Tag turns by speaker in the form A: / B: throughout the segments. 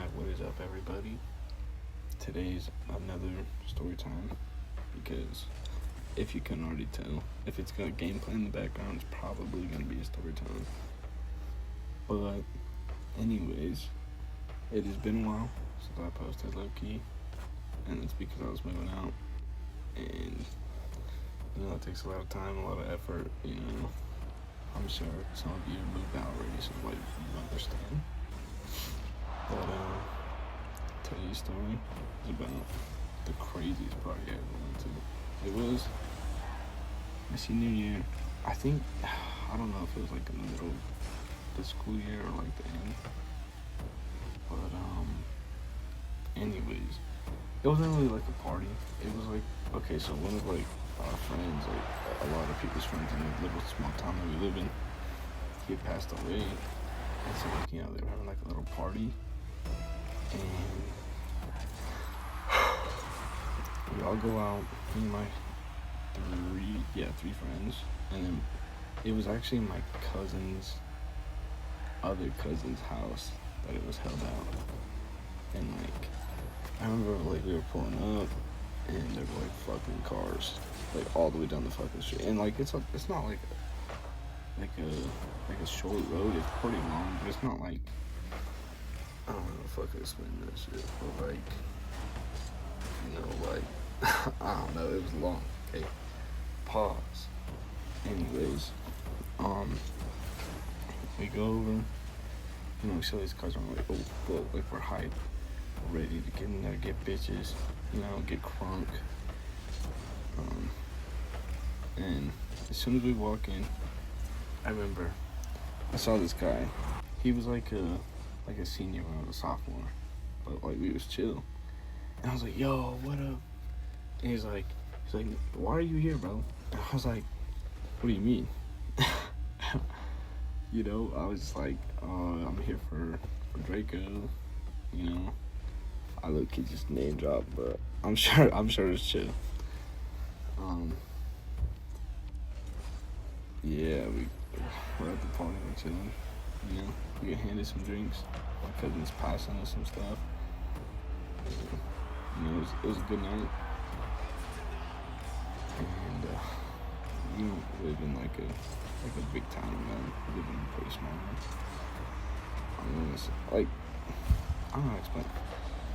A: Alright, what is up, everybody? Today's another story time because if you can already tell, if it's got gameplay in the background, it's probably going to be a story time. But, anyways, it has been a while since I posted low key, and it's because I was moving out, and it takes a lot of time, a lot of effort. I'm sure some of you moved out already, so like you understand. But today's story is about the craziest party I ever went to. It was my senior year. I don't know if it was like in the middle of the school year or like the end. But anyways, it wasn't really like a party. It was like, okay, so one of like our friends, like a lot of people's friends in the little small town that we live in, he had passed away. And so like, they were having like a little party. And we all go out, me and my three friends, and then it was actually my other cousin's house that it was held out. And like, I remember like we were pulling up, and there were like fucking cars, like all the way down the fucking street. And like it's not like a short road. It's pretty long, but it's not like, I don't know if I could explain that shit, but like, I don't know, it was long. Okay, pause. Anyways, we go over, we saw these cars, and we're like, oh, well, like we're hyped, we're ready to get in there, get bitches, get crunk. And as soon as we walk in, I remember I saw this guy. He was like a senior when I was a sophomore, but like we was chill. And I was like, yo, what up? And he's like, why are you here, bro? And I was like, what do you mean? I was just like, I'm here for Draco. I low-key just name drop, but I'm sure it's chill. Yeah, we're at the party, we're chilling. We get handed some drinks. My cousin's passing us some stuff. It was a good night. And we live in like a big town, man. We live in a pretty small one. I don't know how to explain.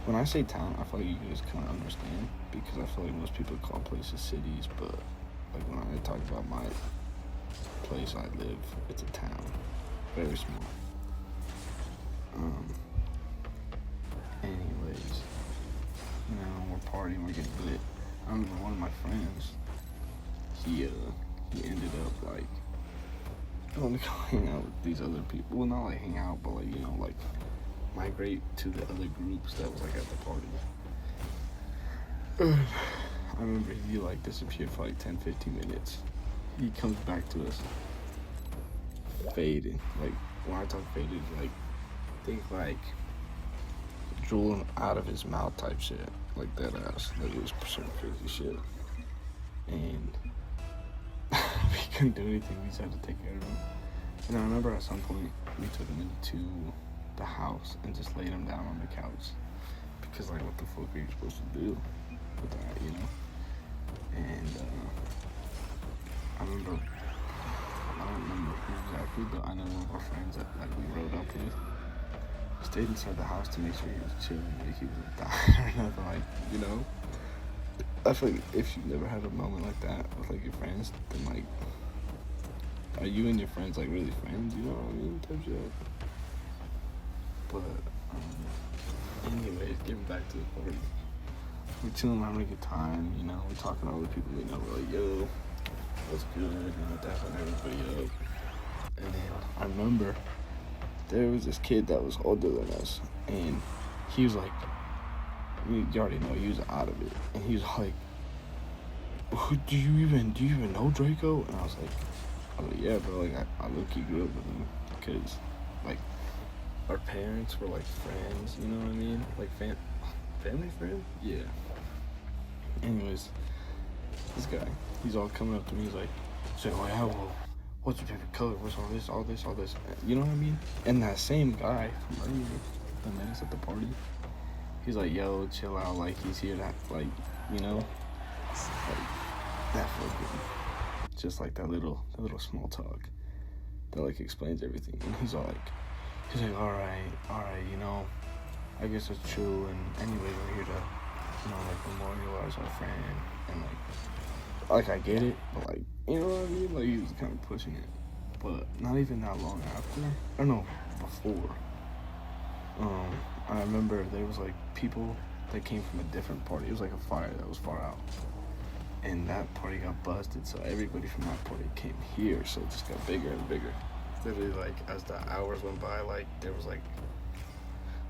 A: When I say town, I feel like you guys kind of understand, because I feel like most people call places cities, but like when I talk about my place I live, it's a town, very small. Anyways, we're partying, we're getting lit. I remember one of my friends, he ended up like going to go hang out with these other people. Well, not like hang out, but like like migrate to the other groups that was like at the party. I remember he like disappeared for like 10-15 minutes. He comes back to us faded. Like when I talk faded, like think like drooling out of his mouth type shit, like that ass. Like it was some crazy shit. And we couldn't do anything. We just had to take care of him. And I remember at some point we took him into the house and just laid him down on the couch, because like what the fuck are you supposed to do with that, And I don't remember who exactly, but I know one of our friends that like we rode up with stayed inside the house to make sure he was chilling, like he wasn't dying or nothing, like, I feel like if you've never had a moment like that with like your friends, then like, are you and your friends like really friends, you know what I mean, type shit. But anyways, getting back to the party, we're chilling, having a good time, we're talking to all the people we know, we're like, yo, what's good, dapping everybody up. And then I remember there was this kid that was older than us, and he was like, you already know, he was out of it, and he was like, do you even know Draco? And I was like, yeah, bro, like I low-key grew up with him, because like our parents were like friends, you know what I mean, like family friend, yeah. Anyways, this guy, he's all coming up to me, he's like, so yeah, well, what's your favorite color? What's all this? You know what I mean? And that same guy from earlier, that met us at the party. He's like, yo, chill out, like, he's here to, like, you know, like, that fucking, just like that little small talk that, like, explains everything. And he's like, all right, you know, I guess it's true, and anyway, we're here to, you know, like, memorialize our friend, and, like, I get it, but, like, you know what I mean? Like, he was kind of pushing it, but not even that long after, or no, before, I remember there was, like, people that came from a different party. It was, like, a fire that was far out, and that party got busted, so everybody from that party came here, so it just got bigger and bigger. Literally, like, as the hours went by, like, there was, like,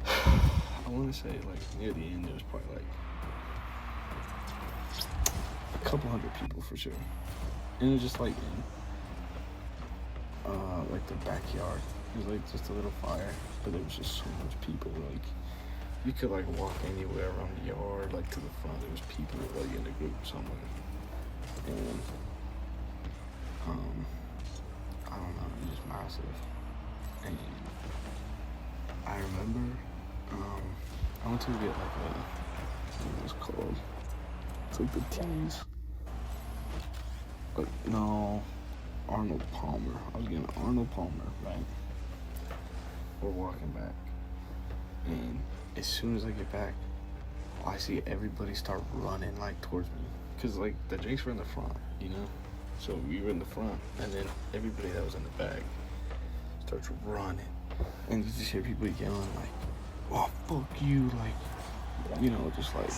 A: I want to say, like, near the end, there was probably, like, a couple hundred people for sure. And it was just, like, in, like, the backyard. It was, like, just a little fire, but there was just so much people, like, you could, like, walk anywhere around the yard, like, to the front, there was people, like, in a group somewhere. And, I don't know, it was just massive. And I remember, I went to get, like, what was it called? It's like the teas. But no, Arnold Palmer. I was getting Arnold Palmer, right? We're walking back. And as soon as I get back, I see everybody start running, like, towards me. Because, like, the drinks were in the front, you know? So we were in the front, and then everybody that was in the back starts running. And you just hear people yelling, like, oh, fuck you, like, you know, just like,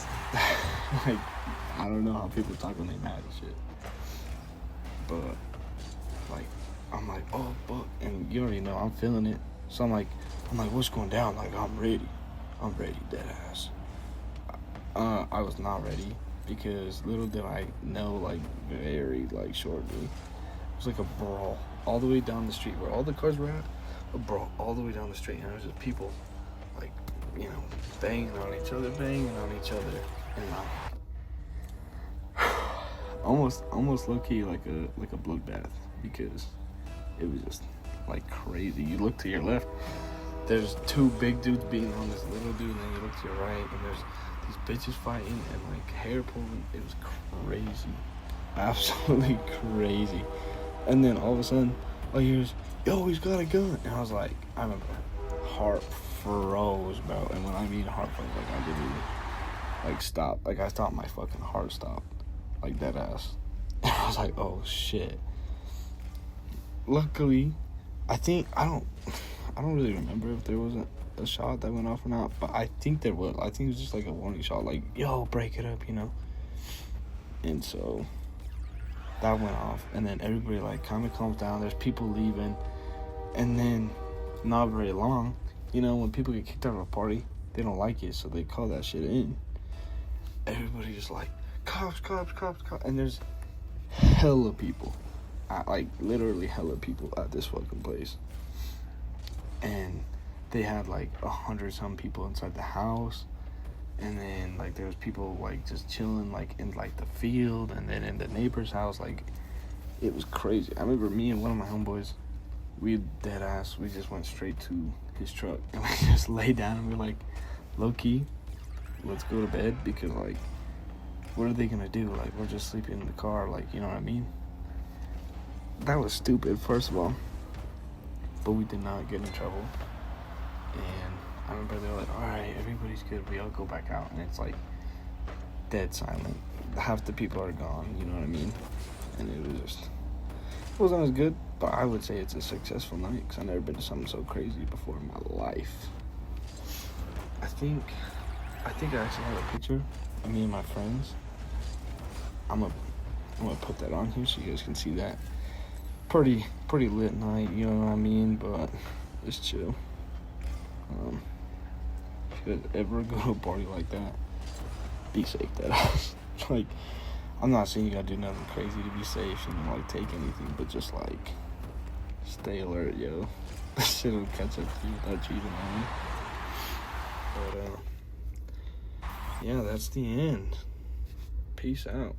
A: like, I don't know how people talk when they mad and shit. But, like, I'm like, oh, fuck, and you already know, I'm feeling it. So I'm like, what's going down? Like, I'm ready, dead ass. I was not ready, because little did I know, like, very, like, shortly, it was like a brawl all the way down the street where all the cars were at, a brawl all the way down the street, and there was just people, like, you know, banging on each other, and almost low-key like a bloodbath, because it was just, like, crazy. You look to your left, there's two big dudes beating on this little dude, and then you look to your right, and there's these bitches fighting and, like, hair pulling. It was crazy, absolutely crazy. And then all of a sudden, all you hear is, yo, he's got a gun. And I was like, I remember, heart froze, bro. And when I mean heart froze, like, I didn't, like, stop. Like, I stopped, my fucking heart stopped, like, dead ass. And I was like, oh shit. Luckily, I don't really remember if there wasn't a shot that went off or not, but I think there was. I think it was just like a warning shot, like, yo, break it up, you know. And so that went off, and then everybody, like, kind of calms down. There's people leaving, and then not very long, you know, when people get kicked out of a party, they don't like it, so they call that shit in. Everybody just like, cops, and there's hella people, like, literally hella people at this fucking place. And they had, like, 100-some people inside the house, and then, like, there was people, like, just chilling, like, in, like, the field, and then in the neighbor's house. Like, it was crazy. I remember me and one of my homeboys, we dead ass, we just went straight to his truck, and we just lay down, and we're like, low-key, let's go to bed, because, like, what are they gonna do? Like, we're just sleeping in the car, like, you know what I mean? That was stupid, first of all, but we did not get in trouble. And I remember they were like, all right, everybody's good, we all go back out, and it's, like, dead silent. Half the people are gone, you know what I mean? And it wasn't as good, but I would say it's a successful night, because I've never been to something so crazy before in my life. I think I actually have a picture of me and my friends. I'm gonna put that on here so you guys can see that. Pretty lit night, you know what I mean? But it's chill. If you guys ever go to a party like that, be safe, that like, I'm not saying you gotta do nothing crazy to be safe and, like, take anything, but just, like, stay alert, yo. This shit will catch up to you without you even knowing. But yeah, that's the end. Peace out.